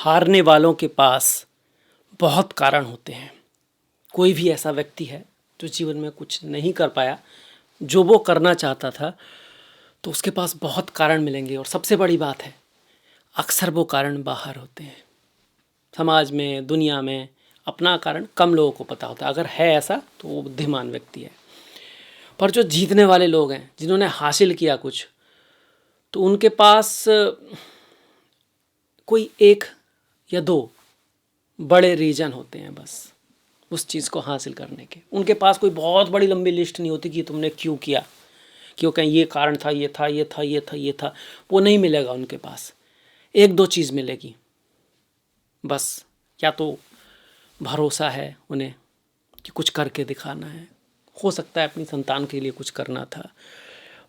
हारने वालों के पास बहुत कारण होते हैं। कोई भी ऐसा व्यक्ति है जो जीवन में कुछ नहीं कर पाया जो वो करना चाहता था, तो उसके पास बहुत कारण मिलेंगे। और सबसे बड़ी बात है, अक्सर वो कारण बाहर होते हैं। समाज में, दुनिया में अपना कारण कम लोगों को पता होता है। अगर है ऐसा तो वो बुद्धिमान व्यक्ति है। पर जो जीतने वाले लोग हैं, जिन्होंने हासिल किया कुछ, तो उनके पास कोई एक या दो बड़े रीजन होते हैं बस उस चीज़ को हासिल करने के। उनके पास कोई बहुत बड़ी लंबी लिस्ट नहीं होती कि तुमने क्यों किया, कि वो कहीं ये कारण था, ये था, ये था, ये था, ये था। वो नहीं मिलेगा उनके पास। एक दो चीज़ मिलेगी बस। या तो भरोसा है उन्हें कि कुछ करके दिखाना है। हो सकता है अपनी संतान के लिए कुछ करना था,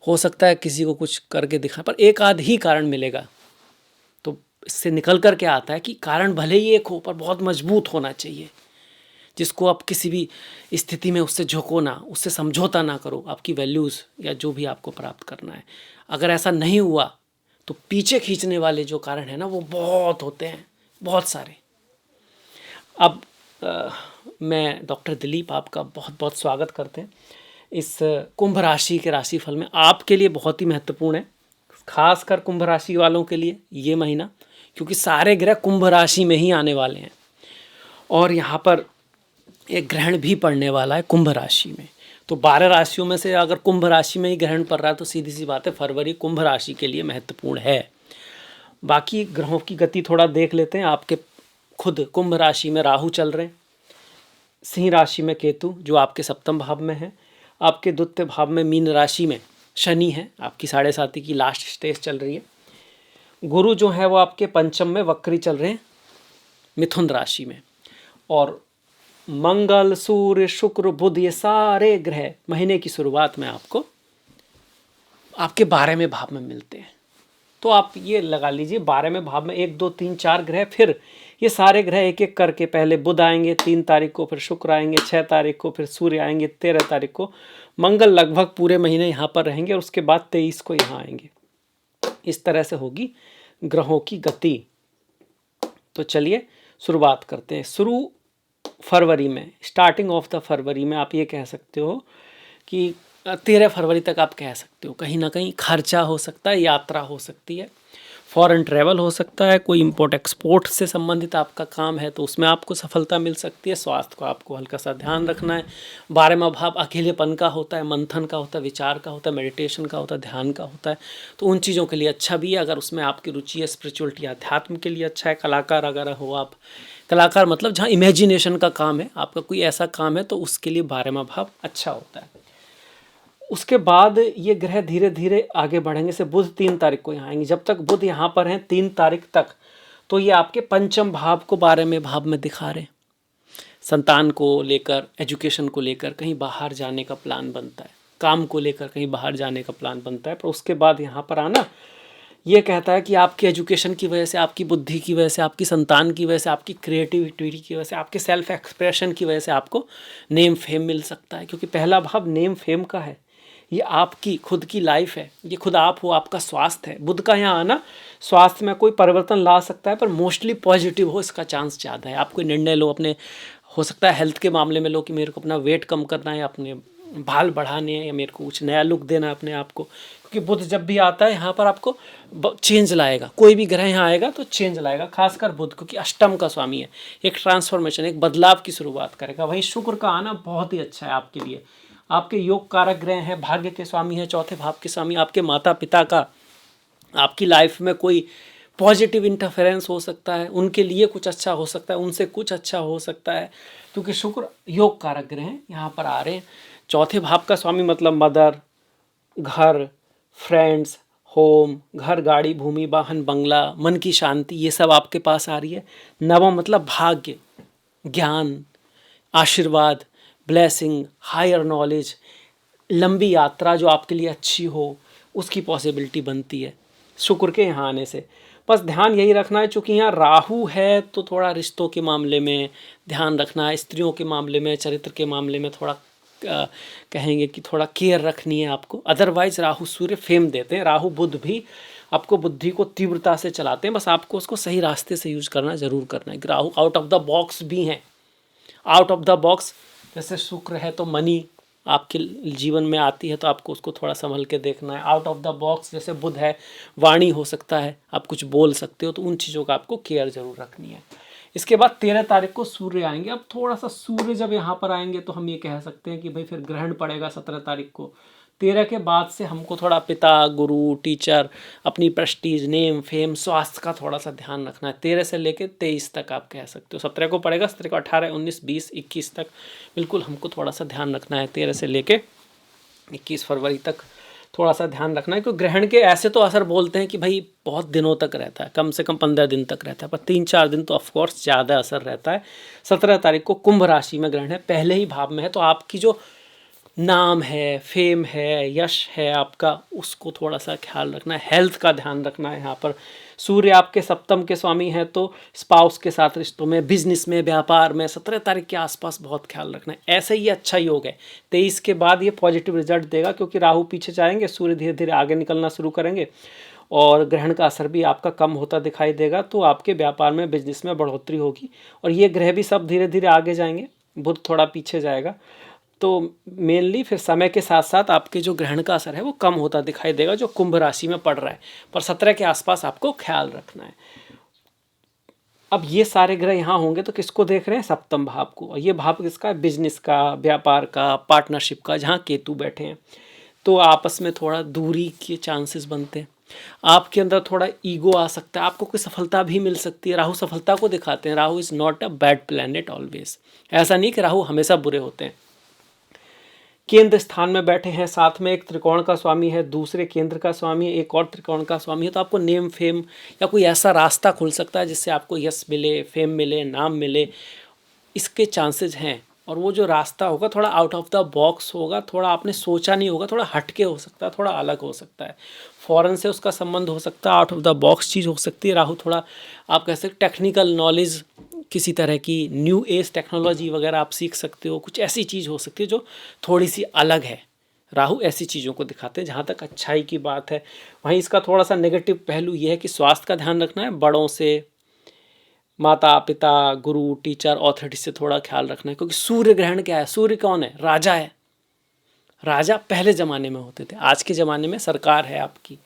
हो सकता है किसी को कुछ करके दिखा, पर एक आध ही कारण मिलेगा। तो इससे निकल कर क्या आता है कि कारण भले ही एक हो पर बहुत मजबूत होना चाहिए, जिसको आप किसी भी स्थिति में उससे झुको ना, उससे समझौता ना करो, आपकी वैल्यूज़ या जो भी आपको प्राप्त करना है। अगर ऐसा नहीं हुआ तो पीछे खींचने वाले जो कारण है ना, वो बहुत होते हैं, बहुत सारे। अब मैं डॉक्टर दिलीप आपका बहुत बहुत स्वागत करते हैं इस कुंभ राशि के राशिफल में। आपके लिए बहुत ही महत्वपूर्ण है, खासकर कुंभ राशि वालों के लिए ये महीना, क्योंकि सारे ग्रह कुंभ राशि में ही आने वाले हैं। और यहाँ पर एक ग्रहण भी पड़ने वाला है कुंभ राशि में। तो 12 राशियों में से अगर कुंभ राशि में ही ग्रहण पड़ रहा है तो सीधी सी बात है, फरवरी कुंभ राशि के लिए महत्वपूर्ण है। बाकी ग्रहों की गति थोड़ा देख लेते हैं। आपके खुद कुंभ राशि में राहु चल रहे हैं, सिंह राशि में केतु जो आपके सप्तम भाव में है, आपके द्वितीय भाव में मीन राशि में शनि है, आपकी 7.5 की लास्ट स्टेज चल रही है। गुरु जो है वो आपके पंचम में वक्री चल रहे हैं मिथुन राशि में। और मंगल, सूर्य, शुक्र, बुध, ये सारे ग्रह महीने की शुरुआत में आपको आपके 12वें भाव में मिलते हैं। तो आप ये लगा लीजिए 12वें भाव में 1 2 3 4 ग्रह, फिर ये सारे ग्रह एक एक करके, पहले बुध आएंगे 3 तारीख को, फिर शुक्र आएंगे 6 तारीख को, फिर सूर्य आएंगे 13 तारीख को, मंगल लगभग पूरे महीने यहाँ पर रहेंगे और उसके बाद 23 को यहाँ आएंगे। इस तरह से होगी ग्रहों की गति। तो चलिए शुरुआत करते हैं। शुरू फरवरी में, स्टार्टिंग ऑफ द फरवरी में आप ये कह सकते हो कि 13 फरवरी तक आप कह सकते हो कहीं ना कहीं खर्चा हो सकता है, यात्रा हो सकती है, फॉरेन ट्रैवल हो सकता है, कोई इंपोर्ट एक्सपोर्ट से संबंधित आपका काम है तो उसमें आपको सफलता मिल सकती है। स्वास्थ्य को आपको हल्का सा ध्यान रखना है। 12वां भाव अकेलेपन का होता है, मंथन का होता है, विचार का होता है, मेडिटेशन का होता है, ध्यान का होता है। तो उन चीज़ों के लिए अच्छा भी है अगर उसमें आपकी रुचि है। स्पिरिचुअलिटी, अध्यात्म के लिए अच्छा है। कलाकार अगर हो आप, कलाकार मतलब जहाँ इमेजिनेशन का काम है, आपका कोई ऐसा काम है तो उसके लिए 12वां भाव अच्छा होता है। उसके बाद ये ग्रह धीरे धीरे आगे बढ़ेंगे। से बुध 3 तारीख को यहाँ आएंगे। जब तक बुध यहाँ पर हैं 3 तारीख तक, तो ये आपके पंचम भाव को 12वें भाव में दिखा रहे हैं। संतान को लेकर, एजुकेशन को लेकर कहीं बाहर जाने का प्लान बनता है, काम को लेकर कहीं बाहर जाने का प्लान बनता है। पर उसके बाद यहाँ पर आना ये कहता है कि आपकी एजुकेशन की वजह से, आपकी बुद्धि की वजह से, आपकी संतान की वजह से, आपकी क्रिएटिविटी की वजह से, आपके सेल्फ एक्सप्रेशन की वजह से आपको नेम फेम मिल सकता है। क्योंकि पहला भाव नेम फेम का है, ये आपकी खुद की लाइफ है, ये खुद आप हो, आपका स्वास्थ्य है। बुध का यहाँ आना स्वास्थ्य में कोई परिवर्तन ला सकता है, पर मोस्टली पॉजिटिव हो इसका चांस ज़्यादा है। आप कोई निर्णय लो अपने, हो सकता है हेल्थ के मामले में लो कि मेरे को अपना वेट कम करना है, अपने बाल बढ़ाने हैं, या मेरे को कुछ नया लुक देना है अपने आप को। क्योंकि बुध जब भी आता है यहाँ पर आपको चेंज लाएगा। कोई भी ग्रह यहाँ आएगा तो चेंज लाएगा, खासकर बुध, क्योंकि अष्टम का स्वामी है। एक ट्रांसफॉर्मेशन, एक बदलाव की शुरुआत करेगा। वहीं शुक्र का आना बहुत ही अच्छा है आपके लिए। आपके योग कारक ग्रह हैं, भाग्य के स्वामी हैं, चौथे भाव के स्वामी। आपके माता पिता का आपकी लाइफ में कोई पॉजिटिव इंटरफेरेंस हो सकता है, उनके लिए कुछ अच्छा हो सकता है, उनसे कुछ अच्छा हो सकता है, क्योंकि शुक्र योग कारक ग्रह हैं यहाँ पर आ रहे हैं। चौथे भाव का स्वामी मतलब मदर, घर, फ्रेंड्स, होम, घर, गाड़ी, भूमि, वाहन, बंगला, मन की शांति, ये सब आपके पास आ रही है। नवम मतलब भाग्य, ज्ञान, आशीर्वाद, ब्लेसिंग, हायर नॉलेज, लंबी यात्रा जो आपके लिए अच्छी हो, उसकी पॉसिबिलिटी बनती है शुक्र के यहाँ आने से। बस ध्यान यही रखना है, चूँकि यहाँ राहु है तो थोड़ा रिश्तों के मामले में ध्यान रखना है, स्त्रियों के मामले में, चरित्र के मामले में थोड़ा कहेंगे कि थोड़ा केयर रखनी है आपको। अदरवाइज राहु सूर्य फेम देते हैं। राहु बुध भी आपको बुद्धि को तीव्रता से चलाते हैं, बस आपको उसको सही रास्ते से यूज करना ज़रूर करना है। Rahu out of the box भी हैं, आउट ऑफ द बॉक्स जैसे शुक्र है तो मनी आपके जीवन में आती है तो आपको उसको थोड़ा संभल के देखना है। आउट ऑफ द बॉक्स जैसे बुध है, वाणी हो सकता है, आप कुछ बोल सकते हो, तो उन चीज़ों का आपको केयर ज़रूर रखनी है। इसके बाद 13 तारीख को सूर्य आएंगे। अब थोड़ा सा सूर्य जब यहाँ पर आएंगे तो हम ये कह सकते हैं कि भाई फिर ग्रहण पड़ेगा 17 तारीख को। 13 के बाद से हमको थोड़ा पिता, गुरु, टीचर, अपनी प्रेस्टीज, नेम, फेम, स्वास्थ्य का थोड़ा सा ध्यान रखना है। 13 से लेकर 23 तक आप कह सकते हो। 17 को पड़ेगा, 17 को 18, 19, 20, 21 तक बिल्कुल हमको थोड़ा सा ध्यान रखना है। 13 से लेके 21 फरवरी तक थोड़ा सा ध्यान रखना है, क्योंकि ग्रहण के ऐसे तो असर बोलते हैं कि भाई बहुत दिनों तक रहता है, कम से कम 15 दिन तक रहता है, पर 3-4 दिन तो ऑफकोर्स ज़्यादा असर रहता है। 17 तारीख को कुंभ राशि में ग्रहण है, पहले ही भाव में है, तो आपकी जो नाम है, फेम है, यश है आपका, उसको थोड़ा सा ख्याल रखना है। हेल्थ का ध्यान रखना है। यहाँ पर सूर्य आपके सप्तम के स्वामी हैं, तो स्पाउस के साथ रिश्तों में, बिजनेस में, व्यापार में 17 तारीख के आसपास बहुत ख्याल रखना है। ऐसे ही अच्छा योग है। 23 के बाद ये पॉजिटिव रिजल्ट देगा, क्योंकि राहु पीछे जाएंगे, सूर्य धीरे धीरे आगे निकलना शुरू करेंगे और ग्रहण का असर भी आपका कम होता दिखाई देगा, तो आपके व्यापार में, बिजनेस में बढ़ोतरी होगी। और ये ग्रह भी सब धीरे धीरे आगे जाएंगे, बुध थोड़ा पीछे जाएगा, तो मेनली फिर समय के साथ साथ आपके जो ग्रहण का असर है वो कम होता दिखाई देगा, जो कुंभ राशि में पड़ रहा है। पर 17 के आसपास आपको ख्याल रखना है। अब ये सारे ग्रह यहाँ होंगे तो किसको देख रहे हैं? सप्तम भाव को। और ये भाव किसका है? बिजनेस का, व्यापार का, पार्टनरशिप का, जहाँ केतु बैठे हैं। तो आपस में थोड़ा दूरी के चांसेस बनते हैं, आपके अंदर थोड़ा ईगो आ सकता है, आपको कोई सफलता भी मिल सकती है। राहु सफलता को दिखाते हैं। Rahu is not a bad planet always. ऐसा नहीं कि राहु हमेशा बुरे होते हैं। केंद्र स्थान में बैठे हैं, साथ में एक त्रिकोण का स्वामी है, दूसरे केंद्र का स्वामी है, एक और त्रिकोण का स्वामी है, तो आपको नेम, फेम या कोई ऐसा रास्ता खुल सकता है जिससे आपको यश मिले, फेम मिले, नाम मिले, इसके चांसेस हैं। और वो जो रास्ता होगा थोड़ा आउट ऑफ द बॉक्स होगा, थोड़ा आपने सोचा नहीं होगा, थोड़ा हटके हो सकता है, थोड़ा अलग हो सकता है, फॉरेन से उसका संबंध हो सकता है, आउट ऑफ द बॉक्स चीज़ हो सकती है। राहु थोड़ा आप कह सकते टेक्निकल नॉलेज, किसी तरह की न्यू एज टेक्नोलॉजी वगैरह आप सीख सकते हो, कुछ ऐसी चीज़ हो सकती है जो थोड़ी सी अलग है। राहु ऐसी चीज़ों को दिखाते हैं। जहाँ तक अच्छाई की बात है, वहीं इसका थोड़ा सा नेगेटिव पहलू ये है कि स्वास्थ्य का ध्यान रखना है, बड़ों से, माता पिता, गुरु, टीचर, ऑथोरिटी से थोड़ा ख्याल रखना है, क्योंकि सूर्य ग्रहण क्या है? सूर्य कौन है? राजा है। राजा पहले ज़माने में होते थे, आज के ज़माने में सरकार है आपकी,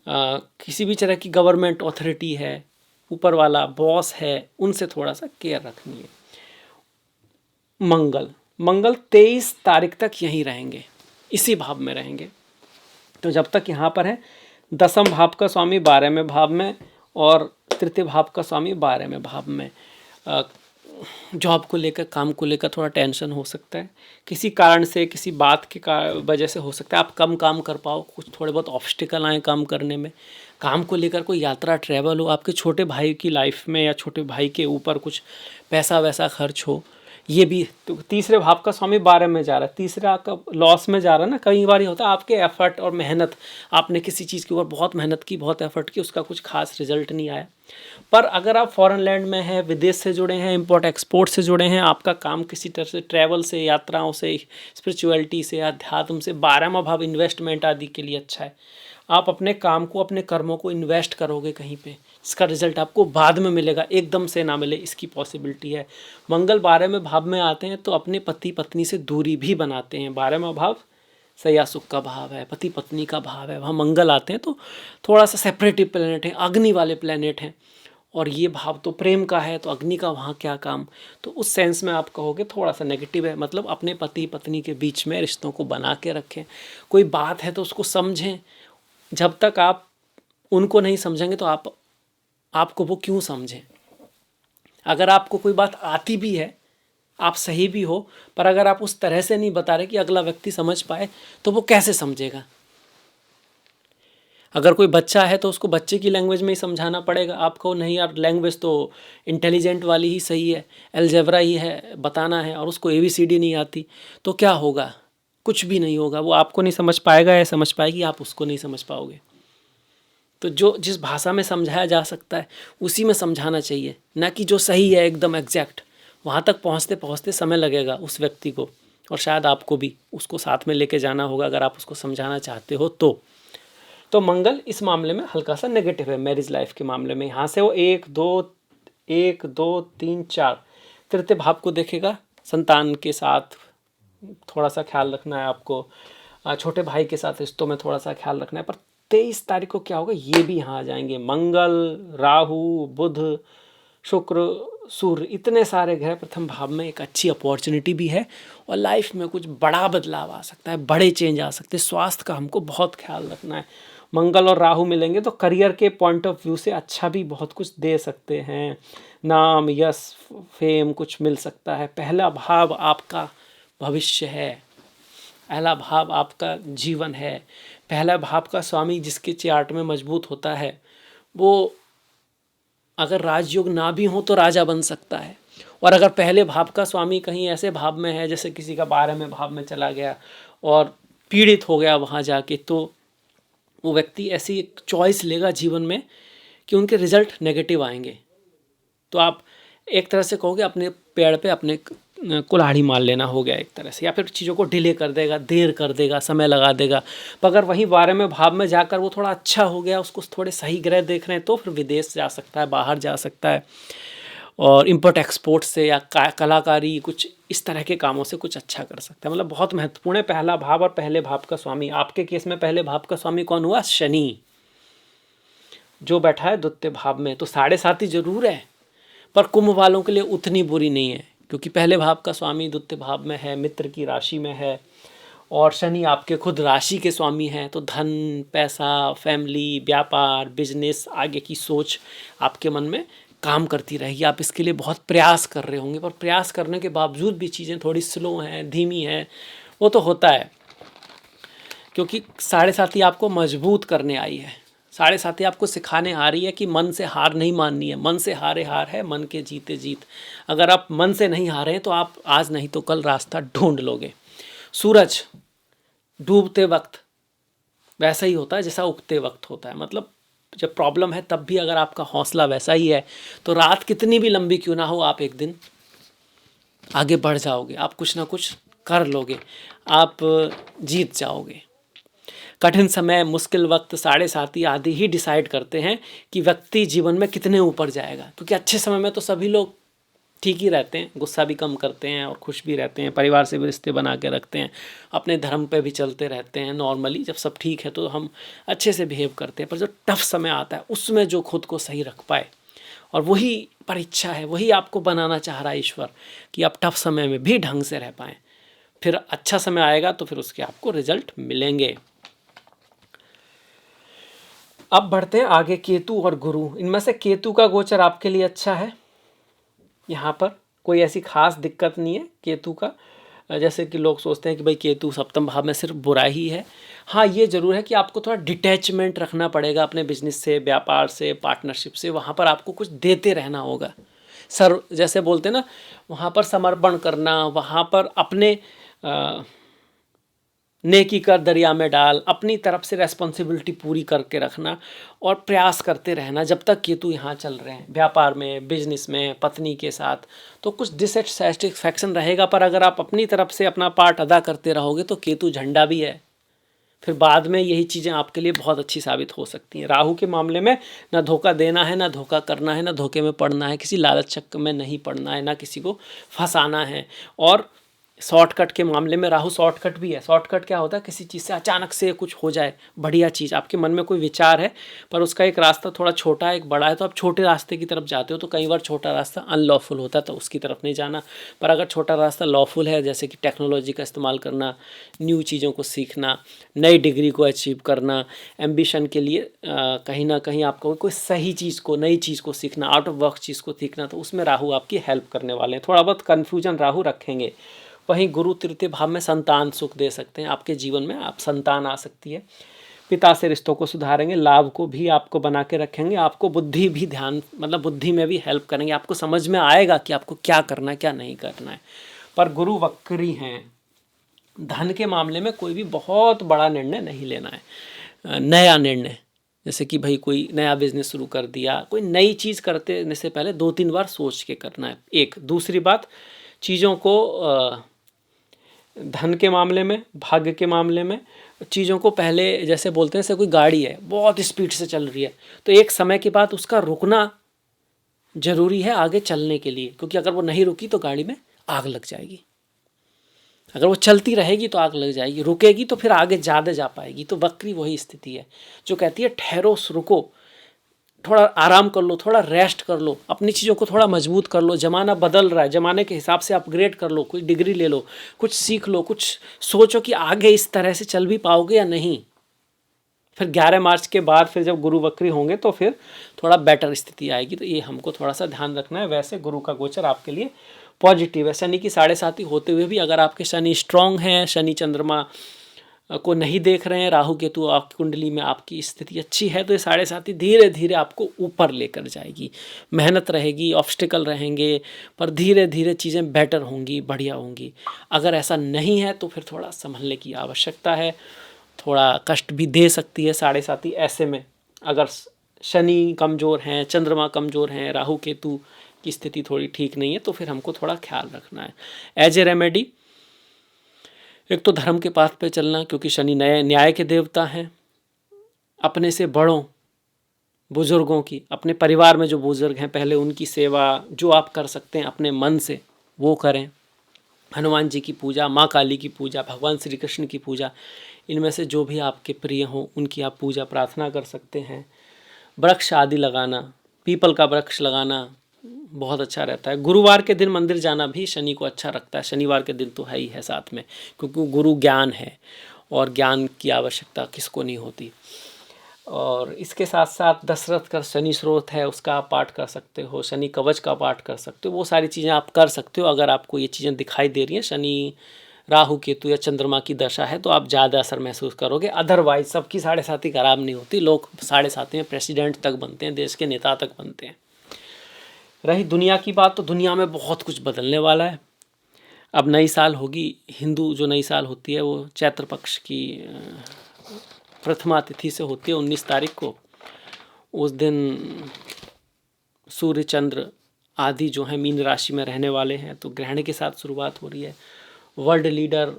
किसी भी तरह की गवर्नमेंट ऑथोरिटी है, ऊपर वाला बॉस है, उनसे थोड़ा सा केयर रखनी है। मंगल 23 तारीख तक यहीं रहेंगे, इसी भाव में रहेंगे। तो जब तक यहाँ पर है, दसम भाव का स्वामी 12वें भाव में और तृतीय भाव का स्वामी 12वें भाव में। जॉब को लेकर, काम को लेकर थोड़ा टेंशन हो सकता है, किसी कारण से, किसी बात के वजह से हो सकता है आप कम काम कर पाओ, कुछ थोड़े बहुत ऑब्स्टिकल आए काम करने में। काम को लेकर कोई यात्रा, ट्रैवल हो, आपके छोटे भाई की लाइफ में या छोटे भाई के ऊपर कुछ पैसा वैसा खर्च हो, ये भी। तो तीसरे भाव का स्वामी 12 में जा रहा है, तीसरा का लॉस में जा रहा है ना। कई बार होता है आपके एफर्ट और मेहनत, आपने किसी चीज़ के ऊपर बहुत मेहनत की, बहुत एफर्ट की, उसका कुछ खास रिजल्ट नहीं आया। पर अगर आप फॉरेन लैंड में हैं, विदेश से जुड़े हैं, इंपोर्ट एक्सपोर्ट से जुड़े हैं, आपका काम किसी तरह से ट्रैवल से, यात्राओं से, स्पिरिचुअलिटी से, अध्यात्म से, 12वां भाव इन्वेस्टमेंट आदि के लिए अच्छा है। आप अपने काम को, अपने कर्मों को इन्वेस्ट करोगे कहीं पे, इसका रिजल्ट आपको बाद में मिलेगा, एकदम से ना मिले, इसकी पॉसिबिलिटी है। मंगल 12वें भाव में आते हैं तो अपने पति पत्नी से दूरी भी बनाते हैं। 12वां भाव सया सुख का भाव है, पति पत्नी का भाव है, वहाँ मंगल आते हैं तो थोड़ा सा सेपरेटिव प्लैनेट है, अग्नि वाले प्लैनेट हैं। और ये भाव तो प्रेम का है, तो अग्नि का वहाँ क्या काम। तो उस सेंस में आप कहोगे थोड़ा सा नेगेटिव है। मतलब अपने पति पत्नी के बीच में रिश्तों को बना के रखें, कोई बात है तो उसको समझें। जब तक आप उनको नहीं समझेंगे तो आपको वो क्यों समझें। अगर आपको कोई बात आती भी है, आप सही भी हो, पर अगर आप उस तरह से नहीं बता रहे कि अगला व्यक्ति समझ पाए, तो वो कैसे समझेगा। अगर कोई बच्चा है तो उसको बच्चे की लैंग्वेज में ही समझाना पड़ेगा। आपको नहीं यार, लैंग्वेज तो इंटेलिजेंट वाली ही सही है, अलजेब्रा ही है बताना है, और उसको ABCD नहीं आती, तो क्या होगा? कुछ भी नहीं होगा। वो आपको नहीं समझ पाएगा या समझ पाएगी, आप उसको नहीं समझ पाओगे। तो जो जिस भाषा में समझाया जा सकता है उसी में समझाना चाहिए, ना कि जो सही है एकदम एग्जैक्ट। वहाँ तक पहुँचते पहुँचते समय लगेगा उस व्यक्ति को, और शायद आपको भी उसको साथ में लेके जाना होगा अगर आप उसको समझाना चाहते हो तो। तो मंगल इस मामले में हल्का सा नेगेटिव है मैरिज लाइफ के मामले में। यहाँ से वो 1 2 3 4 तृतीय भाव को देखेगा। संतान के साथ थोड़ा सा ख्याल रखना है आपको, छोटे भाई के साथ रिश्तों में थोड़ा सा ख्याल रखना है। पर 23 तारीख को क्या होगा, ये भी यहाँ आ जाएंगे। मंगल, राहु, बुध, शुक्र, सूर्य, इतने सारे ग्रह प्रथम भाव में एक अच्छी अपॉर्चुनिटी भी है और लाइफ में कुछ बड़ा बदलाव आ सकता है, बड़े चेंज आ सकते हैं। स्वास्थ्य का हमको बहुत ख्याल रखना है। मंगल और राहु मिलेंगे तो करियर के पॉइंट ऑफ व्यू से अच्छा भी बहुत कुछ दे सकते हैं। नाम, यश, फेम कुछ मिल सकता है। पहला भाव आपका भविष्य है, पहला भाव आपका जीवन है। पहला भाव का स्वामी जिसके चार्ट में मजबूत होता है वो अगर राजयोग ना भी हो तो राजा बन सकता है। और अगर पहले भाव का स्वामी कहीं ऐसे भाव में है जैसे किसी का 12वें भाव में चला गया और पीड़ित हो गया वहाँ जाके, तो वो व्यक्ति ऐसी एक चॉइस लेगा जीवन में कि उनके रिजल्ट नेगेटिव आएंगे। तो आप एक तरह से कहोगे अपने पेड़ पे अपने कुल्हाड़ी मार लेना हो गया एक तरह से, या फिर चीज़ों को डिले कर देगा, देर कर देगा, समय लगा देगा। पर अगर वहीं 12वें भाव में जाकर वो थोड़ा अच्छा हो गया, उसको थोड़े सही ग्रह देख रहे हैं, तो फिर विदेश जा सकता है, बाहर जा सकता है और इम्पोर्ट एक्सपोर्ट से या कलाकारी कुछ इस तरह के कामों से कुछ अच्छा कर सकता है। मतलब बहुत महत्वपूर्ण है पहला भाव और पहले भाव का स्वामी। आपके केस में पहले भाव का स्वामी कौन हुआ? शनि, जो बैठा है द्वितीय भाव में। तो 7.5 जरूर है पर कुंभ वालों के लिए उतनी बुरी नहीं है, क्योंकि पहले भाव का स्वामी द्वितीय भाव में है, मित्र की राशि में है और शनि आपके खुद राशि के स्वामी हैं। तो धन, पैसा, फैमिली, व्यापार, बिजनेस, आगे की सोच आपके मन में काम करती रहेगी। आप इसके लिए बहुत प्रयास कर रहे होंगे, पर प्रयास करने के बावजूद भी चीज़ें थोड़ी स्लो हैं, धीमी हैं, वो तो होता है, क्योंकि 7.5 आपको मजबूत करने आई है। 7.5 आपको सिखाने आ रही है कि मन से हार नहीं माननी है। मन से हारे हार है, मन के जीते जीत। अगर आप मन से नहीं हारे हैं तो आप आज नहीं तो कल रास्ता ढूंढ लोगे। सूरज डूबते वक्त वैसा ही होता है जैसा उगते वक्त होता है। मतलब जब प्रॉब्लम है तब भी अगर आपका हौसला वैसा ही है तो रात कितनी भी लंबी क्यों ना हो, आप एक दिन आगे बढ़ जाओगे, आप कुछ ना कुछ कर लोगे, आप जीत जाओगे। कठिन समय, मुश्किल वक्त, 7.5 आदि ही डिसाइड करते हैं कि व्यक्ति जीवन में कितने ऊपर जाएगा। क्योंकि अच्छे समय में तो सभी लोग ठीक ही रहते हैं, गुस्सा भी कम करते हैं और खुश भी रहते हैं, परिवार से भी रिश्ते बना के रखते हैं, अपने धर्म पे भी चलते रहते हैं। नॉर्मली जब सब ठीक है तो हम अच्छे से बिहेव करते हैं। पर जो टफ समय आता है उसमें जो खुद को सही रख पाए, और वही परीक्षा है, वही आपको बनाना चाह रहा है ईश्वर कि आप टफ समय में भी ढंग से रह पाएँ। फिर अच्छा समय आएगा तो फिर उसके आपको रिजल्ट मिलेंगे। अब बढ़ते हैं आगे, केतु और गुरु। इनमें से केतु का गोचर आपके लिए अच्छा है। यहाँ पर कोई ऐसी खास दिक्कत नहीं है केतु का, जैसे कि लोग सोचते हैं कि भाई केतु सप्तम भाव में सिर्फ बुरा ही है। हाँ, ये ज़रूर है कि आपको थोड़ा डिटैचमेंट रखना पड़ेगा अपने बिजनेस से, व्यापार से, पार्टनरशिप से। वहाँ पर आपको कुछ देते रहना होगा। जैसे बोलते हैं ना, वहाँ पर समर्पण करना, वहाँ पर अपने नेकी कर दरिया में डाल, अपनी तरफ से रेस्पॉन्सिबिलिटी पूरी करके रखना और प्रयास करते रहना जब तक केतु यहाँ चल रहे हैं। व्यापार में, बिजनेस में, पत्नी के साथ तो कुछ डिससेटिस्फैक्शन रहेगा, पर अगर आप अपनी तरफ से अपना पार्ट अदा करते रहोगे तो केतु झंडा भी है। फिर बाद में यही चीज़ें आपके लिए बहुत अच्छी साबित हो सकती हैं। राहु के मामले में ना धोखा देना है, ना धोखा करना है, ना धोखे में पड़ना है, किसी लालच चक्कर में नहीं पड़ना है, ना किसी को फंसाना है। और शॉर्टकट के मामले में राहु शॉर्टकट भी है। शॉर्टकट क्या होता है? किसी चीज़ से अचानक से कुछ हो जाए, बढ़िया चीज़, आपके मन में कोई विचार है पर उसका एक रास्ता थोड़ा छोटा है, एक बड़ा है, तो आप छोटे रास्ते की तरफ जाते हो। तो कई बार छोटा रास्ता अनलॉफुल होता है तो उसकी तरफ नहीं जाना। पर अगर छोटा रास्ता लॉफुल है, जैसे कि टेक्नोलॉजी का इस्तेमाल करना, न्यू चीज़ों को सीखना, नई डिग्री को अचीव करना, एम्बिशन के लिए कहीं ना कहीं आपको कोई सही चीज़ को, नई चीज़ को सीखना, आउट ऑफ वर्क चीज़ को सीखना, तो उसमें राहु आपकी हेल्प करने वाले हैं। थोड़ा बहुत कन्फ्यूजन राहु रखेंगे। वहीं गुरु तृतीय भाव में संतान सुख दे सकते हैं। आपके जीवन में आप संतान आ सकती है, पिता से रिश्तों को सुधारेंगे, लाभ को भी आपको बना के रखेंगे, आपको बुद्धि भी ध्यान, मतलब बुद्धि में भी हेल्प करेंगे। आपको समझ में आएगा कि आपको क्या करना है, क्या नहीं करना है। पर गुरु वक्री हैं। धन के मामले में कोई भी बहुत बड़ा निर्णय नहीं लेना है, नया निर्णय, जैसे कि भाई कोई नया बिजनेस शुरू कर दिया, कोई नई चीज़ करने से पहले 2-3 बार सोच के करना है। एक दूसरी बात, चीज़ों को धन के मामले में, भाग्य के मामले में चीज़ों को पहले जैसे बोलते हैं, जैसे कोई गाड़ी है बहुत स्पीड से चल रही है, तो एक समय के बाद उसका रुकना ज़रूरी है आगे चलने के लिए, क्योंकि अगर वो नहीं रुकी तो गाड़ी में आग लग जाएगी। अगर वो चलती रहेगी तो आग लग जाएगी, रुकेगी तो फिर आगे ज़्यादा जा पाएगी। तो वक्री वही स्थिति है जो कहती है ठहरो, रुको, थोड़ा आराम कर लो, थोड़ा रेस्ट कर लो, अपनी चीज़ों को थोड़ा मजबूत कर लो। ज़माना बदल रहा है, ज़माने के हिसाब से अपग्रेड कर लो, कोई डिग्री ले लो, कुछ सीख लो, कुछ सोचो कि आगे इस तरह से चल भी पाओगे या नहीं। फिर 11 मार्च के बाद फिर जब गुरु वक्री होंगे तो फिर थोड़ा बेटर स्थिति आएगी। तो ये हमको थोड़ा सा ध्यान रखना है। वैसे गुरु का गोचर आपके लिए पॉजिटिव है। शनि की 7.5 होते हुए भी अगर आपके शनि स्ट्रांग हैं, शनि चंद्रमा को नहीं देख रहे हैं, राहु केतु आपकी कुंडली में आपकी स्थिति अच्छी है, तो ये 7.5 धीरे धीरे आपको ऊपर लेकर जाएगी। मेहनत रहेगी, ऑब्स्टिकल रहेंगे, पर धीरे धीरे चीज़ें बेटर होंगी, बढ़िया होंगी। अगर ऐसा नहीं है तो फिर थोड़ा संभलने की आवश्यकता है, थोड़ा कष्ट भी दे सकती है 7.5। ऐसे में अगर शनि कमज़ोर हैं, चंद्रमा कमज़ोर हैं, राहु केतु की स्थिति थोड़ी ठीक नहीं है, तो फिर हमको थोड़ा ख्याल रखना है। एज ए रेमेडी, एक तो धर्म के पाथ पे चलना, क्योंकि शनि न्याय के देवता हैं। अपने से बड़ों बुजुर्गों की, अपने परिवार में जो बुजुर्ग हैं पहले उनकी सेवा जो आप कर सकते हैं अपने मन से वो करें। हनुमान जी की पूजा, माँ काली की पूजा, भगवान श्री कृष्ण की पूजा, इनमें से जो भी आपके प्रिय हों उनकी आप पूजा प्रार्थना कर सकते हैं। वृक्ष आदि लगाना, पीपल का वृक्ष लगाना बहुत अच्छा रहता है। गुरुवार के दिन मंदिर जाना भी शनि को अच्छा रखता है। शनिवार के दिन तो है ही है साथ में, क्योंकि गुरु ज्ञान है और ज्ञान की आवश्यकता किसको नहीं होती। और इसके साथ साथ दशरथ का शनि स्रोत है, उसका आप पाठ कर सकते हो, शनि कवच का पाठ कर सकते हो। वो सारी चीज़ें आप कर सकते हो। अगर आपको ये चीज़ें दिखाई दे रही हैं, शनि राहु केतु या चंद्रमा की दशा है, तो आप ज़्यादा असर महसूस करोगे। अदरवाइज सबकी 7.5 खराब नहीं होती। लोग 7.5 में प्रेसिडेंट तक बनते हैं, देश के नेता तक बनते हैं। रही दुनिया की बात, तो दुनिया में बहुत कुछ बदलने वाला है। अब नई साल होगी, हिंदू जो नई साल होती है वो चैत्र पक्ष की प्रथमा तिथि से होती है 19 तारीख को। उस दिन सूर्य चंद्र आदि जो हैं मीन राशि में रहने वाले हैं, तो ग्रहण के साथ शुरुआत हो रही है। वर्ल्ड लीडर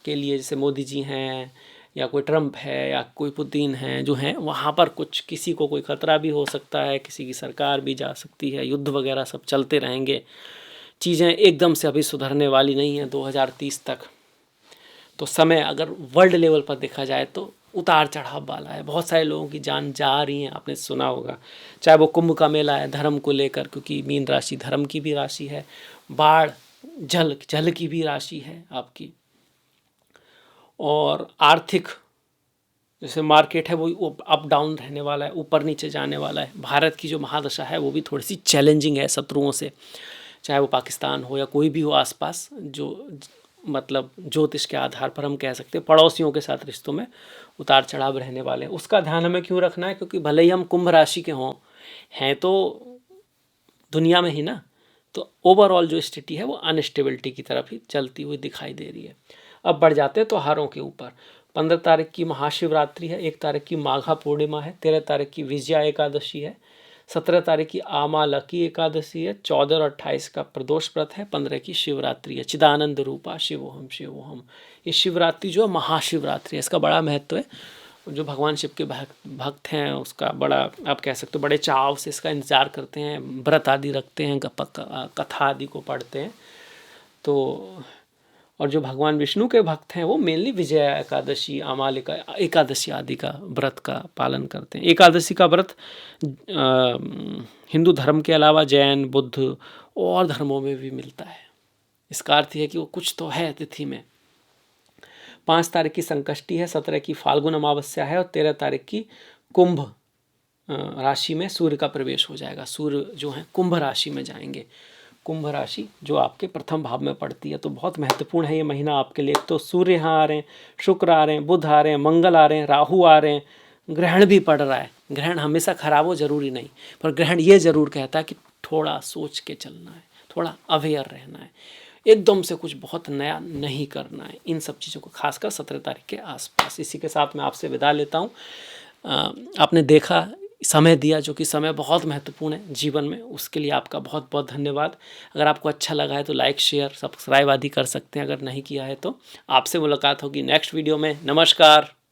के लिए जैसे मोदी जी हैं या कोई ट्रम्प है या कोई पुतिन है जो हैं, वहाँ पर कुछ किसी को कोई खतरा भी हो सकता है, किसी की सरकार भी जा सकती है, युद्ध वगैरह सब चलते रहेंगे। चीज़ें एकदम से अभी सुधरने वाली नहीं हैं 2030 तक। तो समय अगर वर्ल्ड लेवल पर देखा जाए तो उतार चढ़ाव वाला है। बहुत सारे लोगों की जान जा रही हैं, आपने सुना होगा। चाहे वो कुंभ का मेला है धर्म को लेकर, क्योंकि मीन राशि धर्म की भी राशि है। बाढ़ जल की भी राशि है आपकी। और आर्थिक जैसे मार्केट है वो अप डाउन रहने वाला है, ऊपर नीचे जाने वाला है। भारत की जो महादशा है वो भी थोड़ी सी चैलेंजिंग है शत्रुओं से, चाहे वो पाकिस्तान हो या कोई भी हो आसपास, जो मतलब ज्योतिष के आधार पर हम कह सकते हैं पड़ोसियों के साथ रिश्तों में उतार चढ़ाव रहने वाले हैं। उसका ध्यान हमें क्यों रखना है? क्योंकि भले ही हम कुंभ राशि के हों, हैं तो दुनिया में ही ना, तो ओवरऑल जो स्थिति है वो अनस्टेबिलिटी की तरफ ही चलती हुई दिखाई दे रही है। अब बढ़ जाते हैं त्योहारों के ऊपर। 15 तारीख की महाशिवरात्रि है, 1 तारीख की माघा पूर्णिमा है, 13 तारीख की विजया एकादशी है, 17 तारीख की आमालकी एकादशी है, 14 और 28 का प्रदोष व्रत है, 15 की शिवरात्रि है। चिदानंद रूपा शिवोहम शिवोहम। ये शिवरात्रि जो है महाशिवरात्रि है, इसका बड़ा महत्व है। जो भगवान शिव के भक्त हैं उसका बड़ा, आप कह सकते हो बड़े चाव से इसका इंतज़ार करते हैं, व्रत आदि रखते हैं, कथा आदि को पढ़ते हैं। तो और जो भगवान विष्णु के भक्त हैं वो मेनली विजया एकादशी, आमालिका एकादशी आदि का व्रत का पालन करते हैं। एकादशी का व्रत हिंदू धर्म के अलावा जैन, बुद्ध और धर्मों में भी मिलता है। इसका अर्थ है कि वो कुछ तो है तिथि में। 5 तारीख की संकष्टी है, 17 की फाल्गुन अमावस्या है और 13 तारीख की कुंभ राशि में सूर्य का प्रवेश हो जाएगा। सूर्य जो है कुंभ राशि में जाएंगे। कुंभ राशि जो आपके प्रथम भाव में पड़ती है, तो बहुत महत्वपूर्ण है ये महीना आपके लिए। तो सूर्य यहाँ आ रहे हैं, शुक्र आ रहे हैं, बुध आ रहे हैं, मंगल आ रहे हैं, राहु आ रहे हैं, ग्रहण भी पड़ रहा है। ग्रहण हमेशा खराब हो जरूरी नहीं, पर ग्रहण ये जरूर कहता है कि थोड़ा सोच के चलना है, थोड़ा अवेयर रहना है, एकदम से कुछ बहुत नया नहीं करना है। इन सब चीज़ों को खासकर 17 तारीख के आसपास। इसी के साथ मैं आपसे विदा लेता हूँ। आपने देखा समय दिया, जो कि समय बहुत महत्वपूर्ण है जीवन में, उसके लिए आपका बहुत बहुत धन्यवाद। अगर आपको अच्छा लगा है तो लाइक, शेयर, सब्सक्राइब आदि कर सकते हैं, अगर नहीं किया है तो। आपसे मुलाकात होगी नेक्स्ट वीडियो में। नमस्कार।